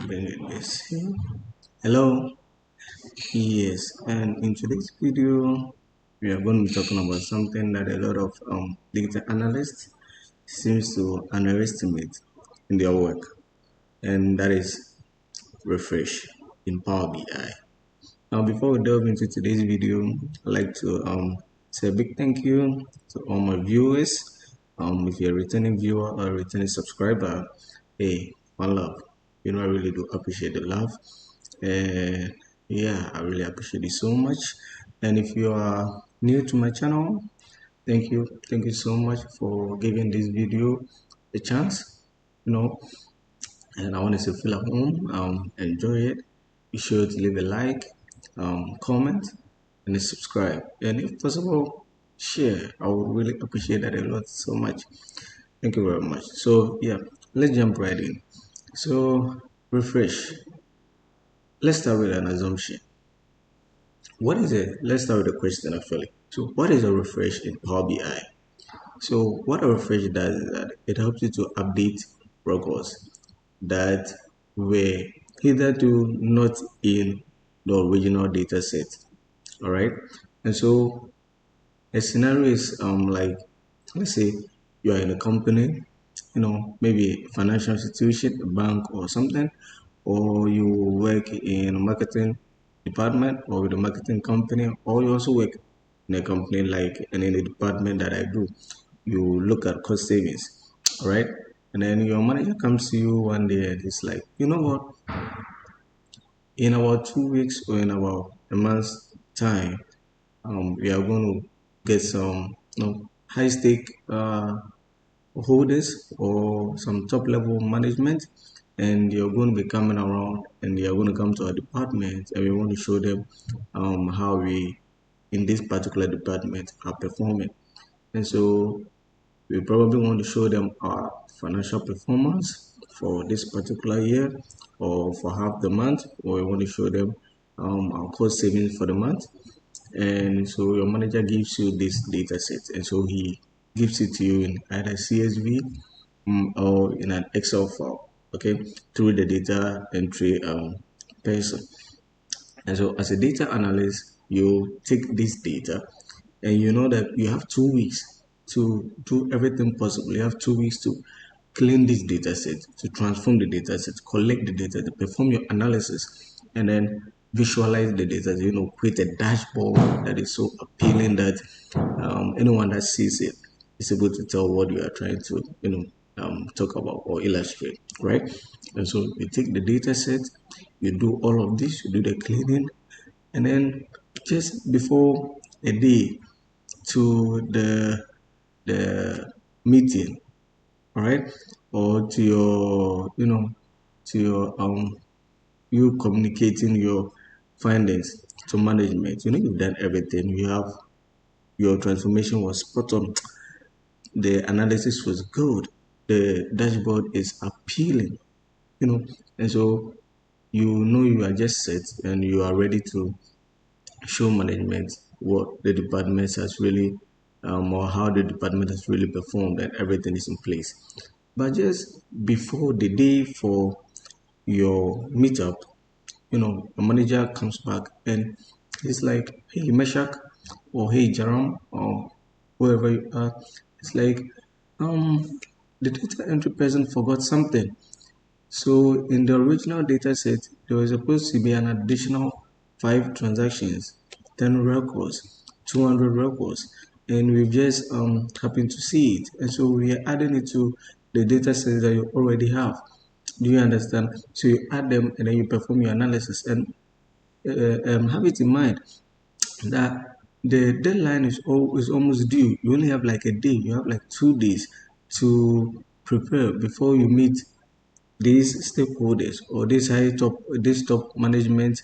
Bring it this here. Hello. Yes, and in today's video, we are going to be talking about something that a lot of data analysts seems to underestimate in their work, and that is refresh in Power BI. Now, before we delve into today's video, I'd like to say a big thank you to all my viewers. If you're a returning viewer or a returning subscriber, hey, one love. I really do appreciate the love. And yeah, I really appreciate it so much. And if you are new to my channel, thank you so much for giving this video a chance. You know, and I want to say feel at home, enjoy it. Be sure to leave a like, comment, and subscribe. And if possible, share. I would really appreciate that a lot so much. Thank you very much. So yeah, let's jump right in. So refresh. Let's start with an assumption. What is it? Let's start with a question actually. So what is a refresh in Power BI? So what a refresh does is that it helps you to update records that were hitherto not in the original data set. All right. And so a scenario is like, let's say you are in a company, maybe a financial institution, a bank or something, or you work in a marketing department or with a marketing company, or you also work in a company like and in a department that I do. You look at cost savings, all right? And then your manager comes to you one day and he's like, you know what? In about 2 weeks or in about a month's time, we are going to get some high stake holders or some top level management, and you're going to be coming around and you're going to come to our department and we want to show them how we in this particular department are performing. And so we probably want to show them our financial performance for this particular year or for half the month, or we want to show them our cost savings for the month. And so your manager gives you this data set, and so he gives it to you in either CSV or in an Excel file, okay, through the data entry person. And so as a data analyst, you take this data and you know that you have 2 weeks to do everything possible. You have 2 weeks to clean this data set, to transform the data set, collect the data, to perform your analysis, and then visualize the data, create a dashboard that is so appealing that anyone that sees it is able to tell what you are trying to, talk about or illustrate, right? And so you take the data set, you do all of this, you do the cleaning, and then just before a day to the meeting, all right, or to your to your you communicating your findings to management. You've done everything. You have your transformation was spot on. The analysis was good. The dashboard is appealing, and so you are just set and you are ready to show management what the department has really or how the department has really performed and everything is in place. But just before the day for your meetup, a manager comes back and he's like, hey Meshach, or hey Jerome, or whoever you are, it's like the data entry person forgot something. So in the original data set, there was supposed to be an additional 5 transactions, 10 records, 200 records, and we've just happened to see it. And so we are adding it to the data set that you already have. Do you understand? So you add them and then you perform your analysis, and have it in mind that the deadline is almost due. You only have like a day. You have like 2 days to prepare before you meet these stakeholders or these top management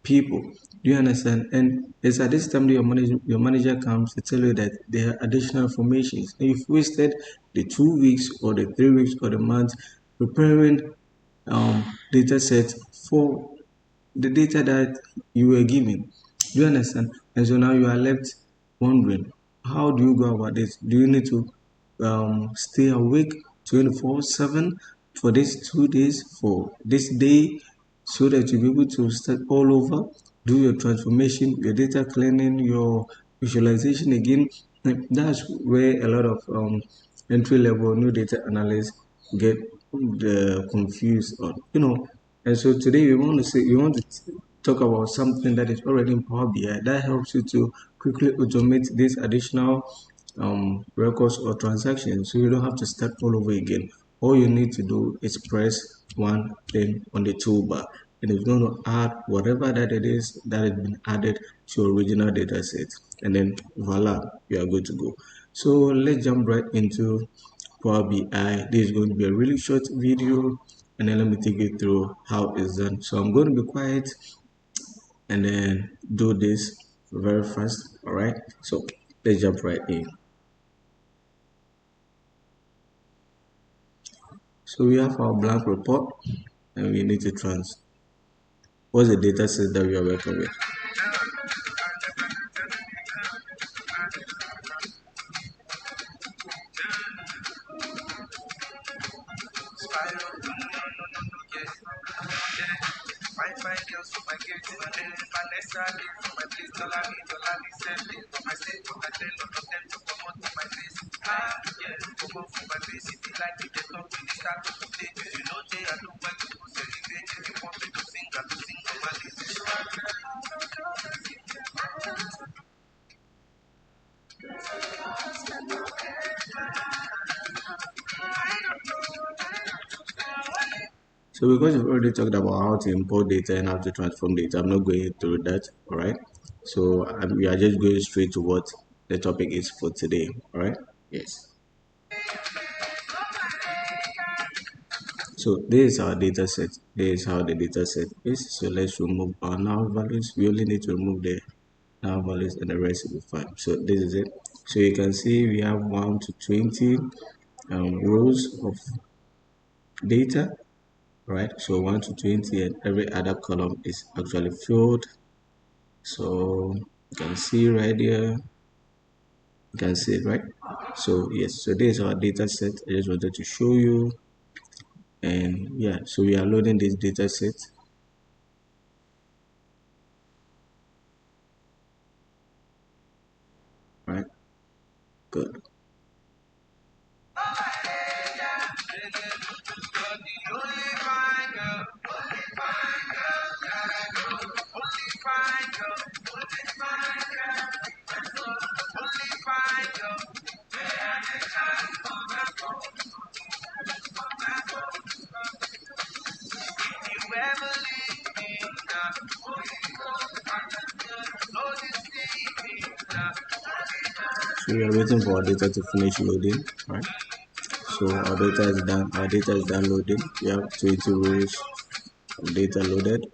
people. Do you understand? And it's at this time that your manager comes to tell you that there are additional information. And you've wasted the 2 weeks or the 3 weeks or the month preparing data sets for the data that you were given. Do you understand? And so now you are left wondering, how do you go about this? Do you need to stay awake 24/7? for these 2 days, for this day, so that you'll be able to start all over, do your transformation, your data cleaning, your visualization again. And that's where a lot of entry level new data analysts get confused on, And so today we want to talk about something that is already in Power BI that helps you to quickly automate these additional records or transactions, so you don't have to start all over again. All you need to do is press one thing on the toolbar, and it's going to add whatever that it is that has been added to your original data set, and then voila, you are good to go. So let's jump right into Power BI. This is going to be a really short video, and then let me take you through how it's done. So I'm going to be quiet and then do this very fast. All right, so let's jump right in. So we have our blank report, and we need to what's the data set that we are working with. So because we've already talked about how to import data and how to transform data, I'm not going through that, all right? So we are just going straight to what the topic is for today, all right? Yes. So this is our data set. This is how the data set is. So let's remove our null values. We only need to remove the null values and the rest will be fine. So this is it. So you can see we have 1 to 20 rows of data, right? So 1 to 20, and every other column is actually filled. So you can see right here, you can see it, right? So yes, so this is our data set. I just wanted to show you. And yeah, so we are loading this data set, right? Good. So we are waiting for our data to finish loading, right? So our data is done. Our data is downloading. We have 20 rows of data loaded.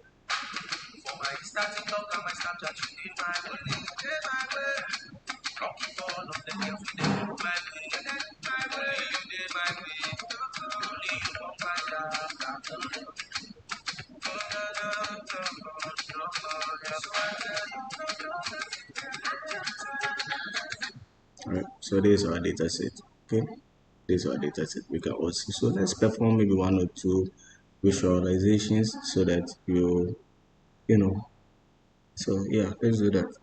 All right. So this is our data set. Okay. This is our data set. We can all see. So let's perform maybe 1 or 2 visualizations so that you know. So yeah, let's do that.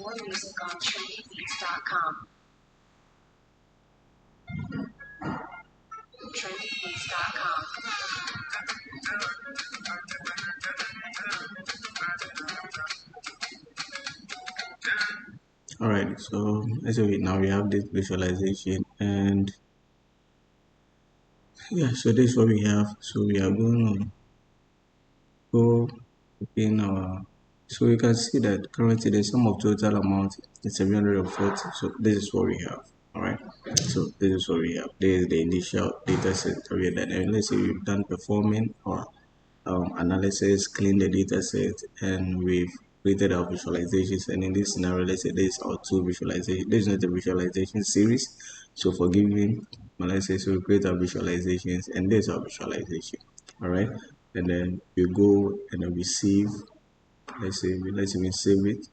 More music on trendybeats.com. afresh.com. All right, so as of it now, we have this visualization, and yeah, so this is what we have. So we are going to go in our, so you can see that currently the sum of total amount is 740. So this is what we have. All right, so this is what we have. This is the initial data set that we have done. And let's say we've done performing or analysis, clean the data set, and we've created our visualizations. And in this scenario, let's say this is our two visualization. This is not a visualization series. So for giving, well, let's say, so we create our visualizations, and this is our visualization. All right, and then we go and then we save. Let's even save it.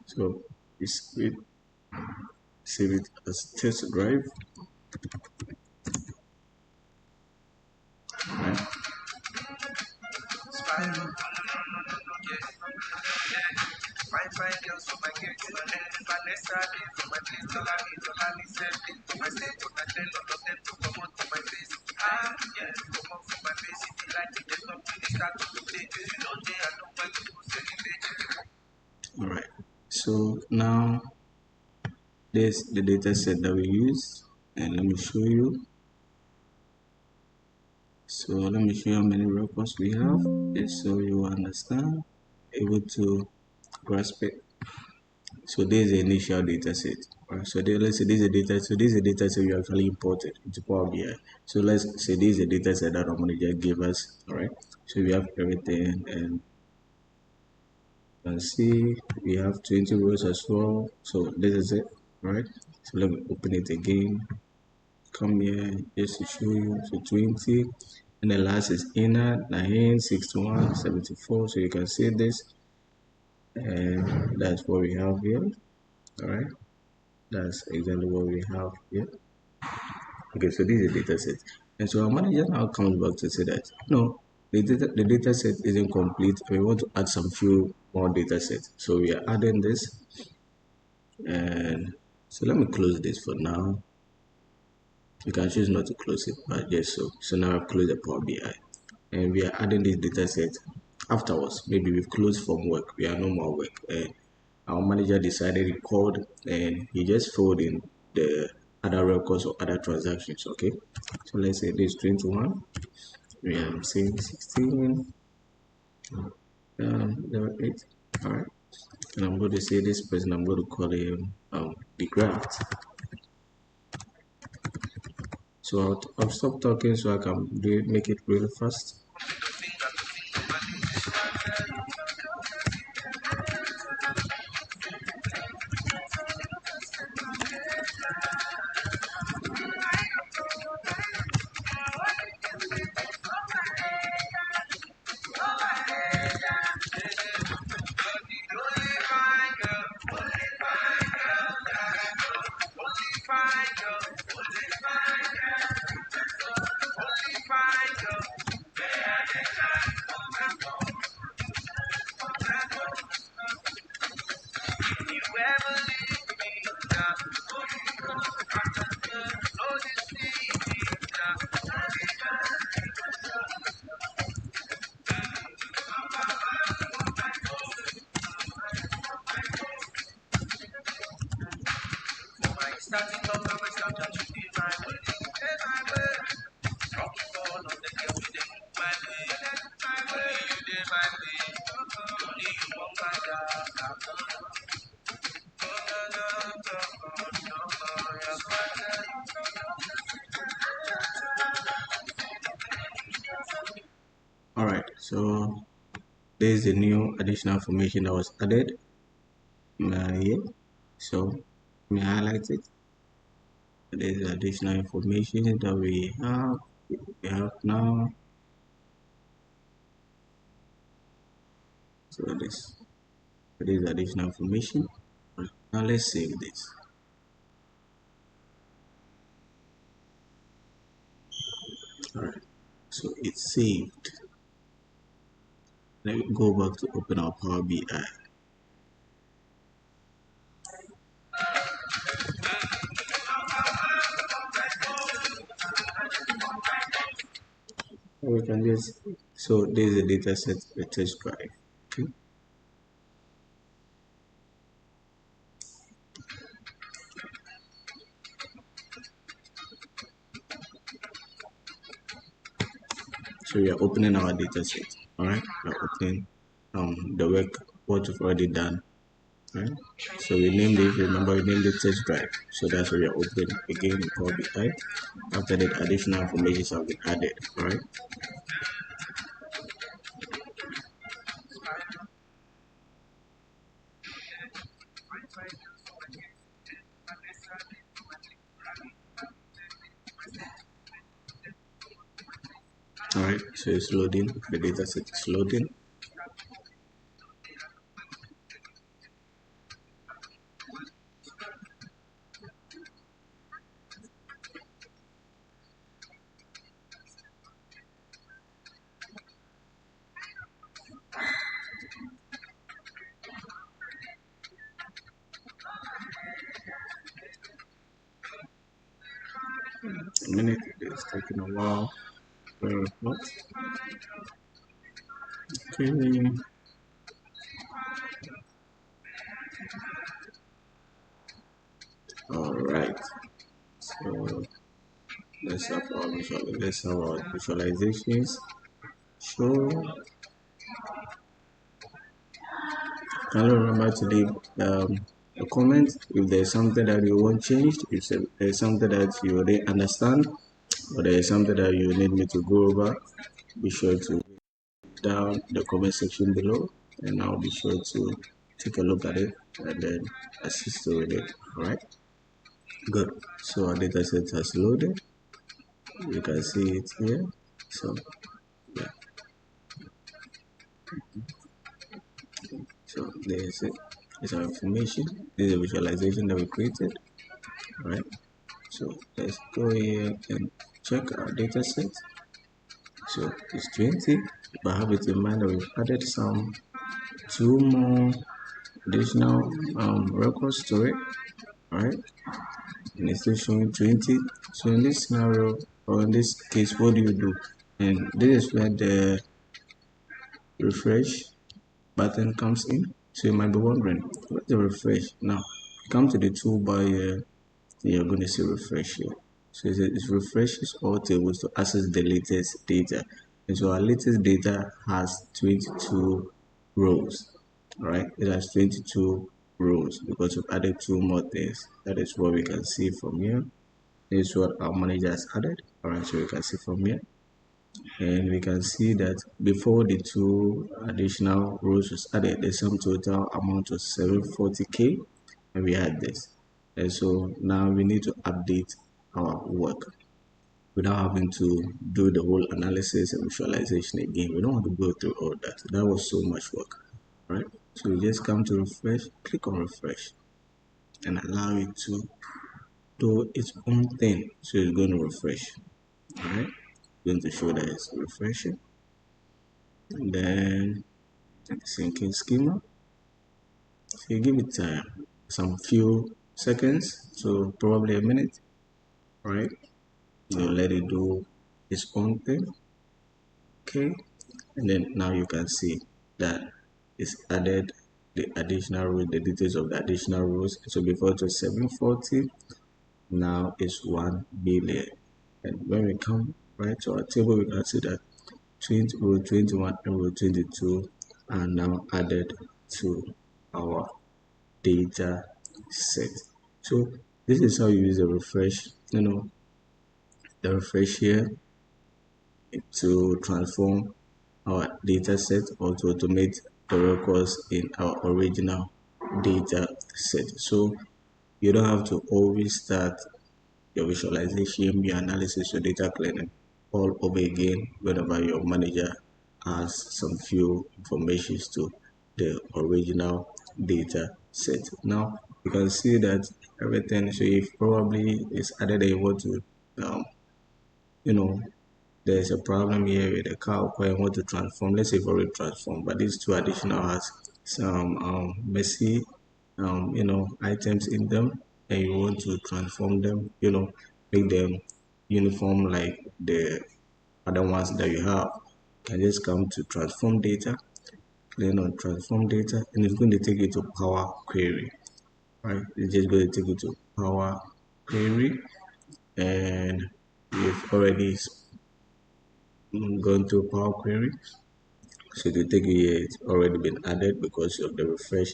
So we save it as test drive. Right? All right. So now this the data set that we use, and let me show you. So let me show you how many records we have, just so you understand, able to grasp it. So this is the initial data set. Right? So let's say this is a data. So this is a data set we actually imported into Power BI. So let's say this is a data set that our manager gave us. All right. So we have everything, and you can see we have 20 rows as well. So this is it. All right. So let me open it again. Come here just to show you. So 20, and the last is inner 9, 61, 74. So you can see this, and that's what we have here. All right. That's exactly what we have here. Okay, so this is a data set. And so our manager now comes back to say that no, the data set isn't complete. We want to add some few more data sets. So we are adding this. And so let me close this for now. You can choose not to close it, but yes, so now I've closed the Power BI. And we are adding this data set afterwards. Maybe we've closed from work, we are no more work. And our manager decided he called and he just filled in the other records or other transactions. Okay, so let's say this 21, we are saying 16, 08. All right, and I'm going to say this person, I'm going to call him the grant. So I'll stop talking so I can make it really fast. All right, so there's a new additional information that was added here. So let me highlight it. There's additional information that we have now. So this additional information. Right, now let's save this. All right, so it's saved. Let me go back to open our Power BI. we can just, so this is a data set, a test drive. Okay. So we are opening our data set. All right. We are opening the work, what we've already done. Right. So we named it, remember we named it test drive. So that's what we are opening again in Power BI. After that, additional information have been added. All right. All right. So it's loading. The data set is loading. A minute. It's taking a while. Very hot. Okay. All right. So let's have our visualizations. So kindly remember to leave a comment if there's something that you want changed, if there's something that you already understand, or there is something that you need me to go over. Be sure to down the comment section below, and I'll be sure to take a look at it and then assist you with it. All right. Good. So our data set has loaded. You can see it here. So yeah. So there's it. It's our information. This is a visualization that we created. All right. So let's go here and check our data set. So it's 20. But have it in mind that we've added some two more additional records to it. All right. And it's still showing 20. So in this scenario, or in this case, what do you do? And this is where the refresh button comes in. So you might be wondering, what's the refresh? Now, come to the toolbar here, you're going to see refresh here. So it refreshes all tables to access the latest data. And so our latest data has 22 rows. All right, it has 22 rows because we've added two more things. That is what we can see from here. This is what our manager has added. All right, so we can see from here. And we can see that before the two additional rows was added, the sum total amount was 740k, and we had this. And so now we need to update our work without having to do the whole analysis and visualization again. We don't want to go through all that. That was so much work, right? So we just come to refresh, click on refresh, and allow it to do its own thing. So it's going to refresh, all right? Going to show that it's refreshing. And then syncing schema. So you give it some few seconds, so probably a minute, right? You let it do its own thing, okay? And then now you can see that it's added the additional row, the details of the additional rows. So before it was 740, now it's 1 billion. And when we come right to our table, we can see that 20, row 21 and row 22 are now added to our data set. So this is how you use the refresh, the refresh here to transform our data set or to automate the records in our original data set. So you don't have to always start your visualization, your analysis, your data cleaning all over again whenever your manager adds some few informations to the original data set. Now you can see that everything, so if probably is added a want to um, you know there's a problem here with the cow where I want to transform. Let's say for a transform, but these two additional has some messy items in them, and you want to transform them, make them uniform like the other ones that you have, you can just come to transform data, click on transform data, and it's going to take you to Power Query, right? It's just going to take you to Power Query, and you've already gone to Power Query. So it will take you here, it's already been added because of the refresh.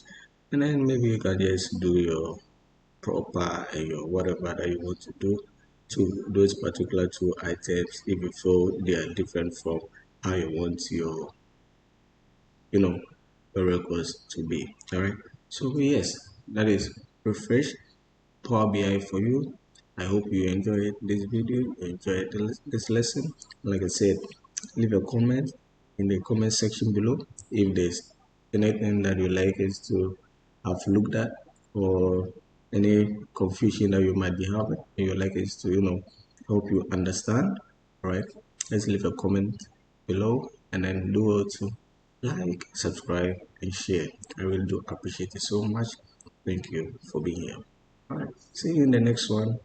And then maybe you can just do your proper and your whatever that you want to do to those particular two items if you feel they are different from how you want you know, your records to be. All right. So yes, that is refresh Power BI for you. I hope you enjoyed this video, you enjoyed this lesson. Like I said, leave a comment in the comment section below if there's anything that you like us to have looked at, or any confusion that you might be having and you like us to, help you understand. All right, let's leave a comment below, and then do also like, subscribe, and share. I really do appreciate it so much. Thank you for being here. All right. See you in the next one.